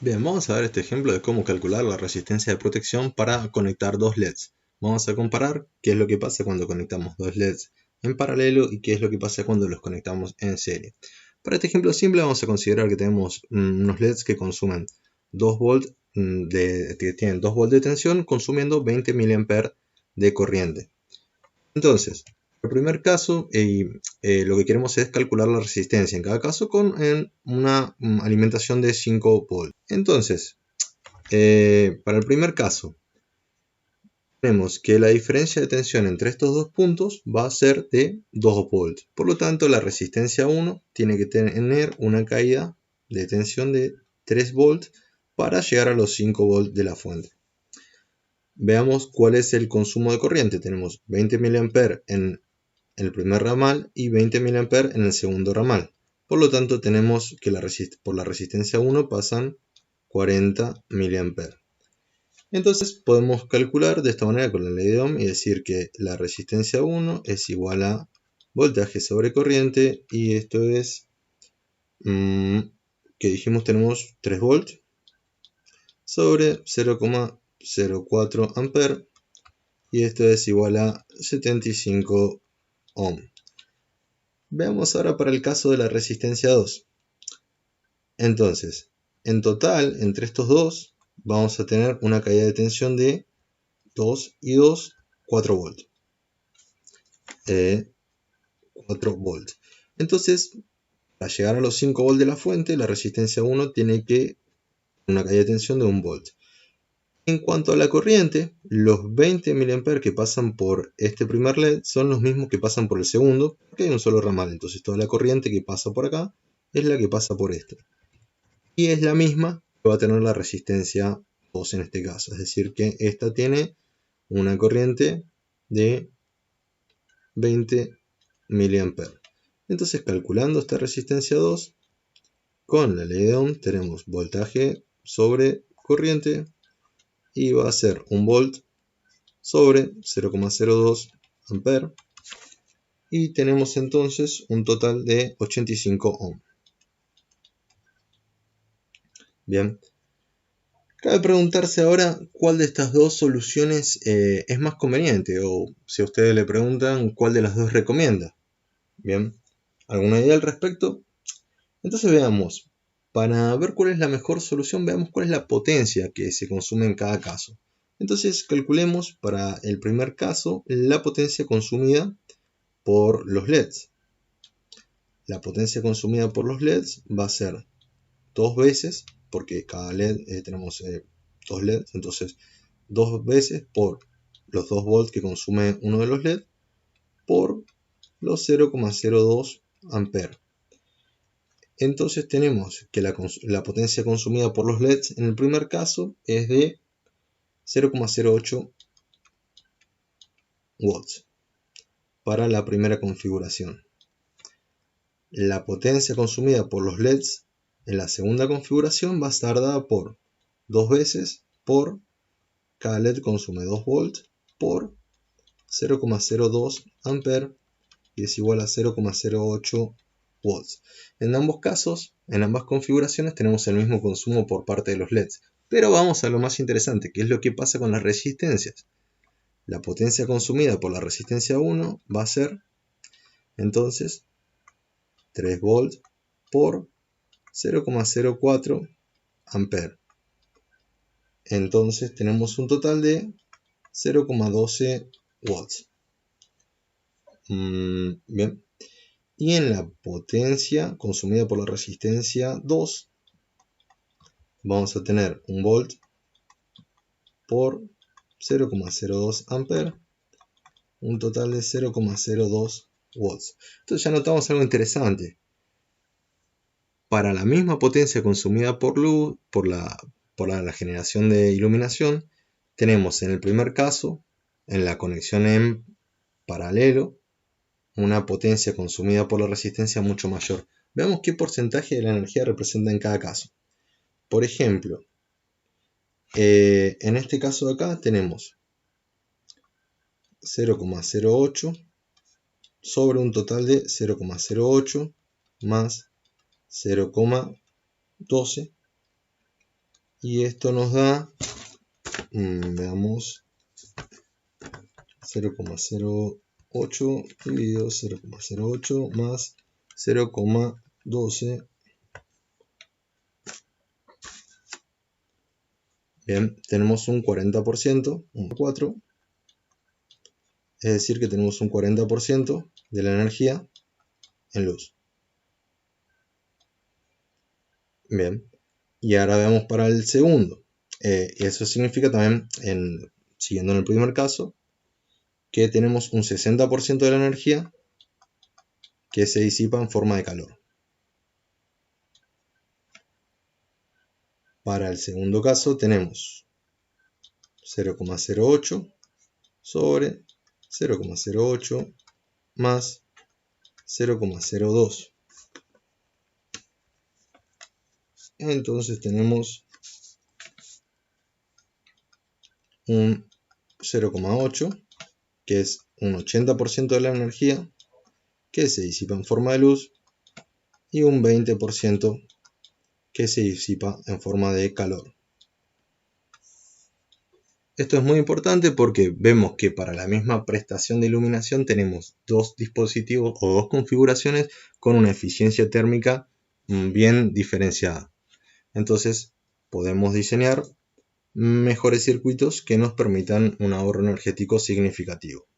Bien, vamos a ver este ejemplo de cómo calcular la resistencia de protección para conectar dos LEDs. Vamos a comparar qué es lo que pasa cuando conectamos dos LEDs en paralelo y qué es lo que pasa cuando los conectamos en serie. Para este ejemplo simple vamos a considerar que tenemos unos LEDs que consumen 2 volts que tienen 2 volts de tensión consumiendo 20 mA de corriente. Entonces, en el primer caso, lo que queremos es calcular la resistencia en cada caso con una alimentación de 5 volts. Entonces, para el primer caso, tenemos que la diferencia de tensión entre estos dos puntos va a ser de 2 volts. Por lo tanto, la resistencia 1 tiene que tener una caída de tensión de 3 volts para llegar a los 5 volts de la fuente. Veamos cuál es el consumo de corriente. Tenemos 20 mA en el primer ramal y 20 mA en el segundo ramal. Por lo tanto, tenemos que por la resistencia 1 pasan 40 mA. Entonces podemos calcular de esta manera con la ley de Ohm y decir que la resistencia 1 es igual a voltaje sobre corriente, y esto es que dijimos tenemos 3 volts sobre 0,04 amperes, y esto es igual a 75 ohm. Veamos ahora para el caso de la resistencia 2. Entonces, en total, entre estos dos, vamos a tener una caída de tensión de 2 y 2, 4 volts. 4 volts. Entonces, para llegar a los 5 volts de la fuente, la resistencia 1 tiene que una caída de tensión de 1 volt. En cuanto a la corriente, los 20 mA que pasan por este primer LED son los mismos que pasan por el segundo, porque hay un solo ramal. Entonces toda la corriente que pasa por acá es la que pasa por este. Y es la misma que va a tener la resistencia 2 en este caso. Es decir, que esta tiene una corriente de 20 mA. Entonces, calculando esta resistencia 2, con la ley de Ohm tenemos voltaje sobre corriente y va a ser 1 volt sobre 0,02 amperes, y tenemos entonces un total de 85 ohm. Bien, cabe preguntarse ahora cuál de estas dos soluciones es más conveniente, o si a ustedes le preguntan cuál de las dos recomienda. Bien, ¿alguna idea al respecto? Entonces veamos, para ver cuál es la mejor solución, veamos cuál es la potencia que se consume en cada caso. Entonces calculemos para el primer caso la potencia consumida por los LEDs. La potencia consumida por los LEDs va a ser 2 veces, porque cada LED tenemos 2 LEDs, entonces 2 veces por los 2 volts que consume uno de los LED por los 0,02 amperes. Entonces tenemos que la potencia consumida por los LEDs en el primer caso es de 0,08 watts para la primera configuración. La potencia consumida por los LEDs en la segunda configuración va a estar dada por 2 veces por cada LED consume 2 volts por 0,02 amperes, y es igual a 0,08 watts. En ambos casos, en ambas configuraciones, tenemos el mismo consumo por parte de los LEDs. Pero vamos a lo más interesante, que es lo que pasa con las resistencias. La potencia consumida por la resistencia 1 va a ser entonces 3 volts por 0,04 amperes. Entonces tenemos un total de 0,12 watts. Bien. Y en la potencia consumida por la resistencia 2 vamos a tener 1 volt por 0,02 amperes, un total de 0,02 watts. Entonces ya notamos algo interesante. Para la misma potencia consumida por luz, por la generación de iluminación, tenemos en el primer caso, en la conexión en paralelo, una potencia consumida por la resistencia mucho mayor. Veamos qué porcentaje de la energía representa en cada caso. Por ejemplo, en este caso de acá tenemos 0,08 sobre un total de 0,08 más 0,12 Y esto nos da, veamos, 0,08 dividido 0,08 más 0,12. Bien, tenemos un 40%, un 4. Es decir que tenemos un 40% de la energía en luz. Bien, y ahora veamos para el segundo. Eso significa también, siguiendo en el primer caso, que tenemos un 60% de la energía que se disipa en forma de calor. Para el segundo caso tenemos 0,08 sobre 0,08 más 0,02. Entonces tenemos un 0,8, que es un 80% de la energía que se disipa en forma de luz, y un 20% que se disipa en forma de calor. Esto es muy importante porque vemos que para la misma prestación de iluminación tenemos dos dispositivos o dos configuraciones con una eficiencia térmica bien diferenciada. Entonces podemos diseñar mejores circuitos que nos permitan un ahorro energético significativo.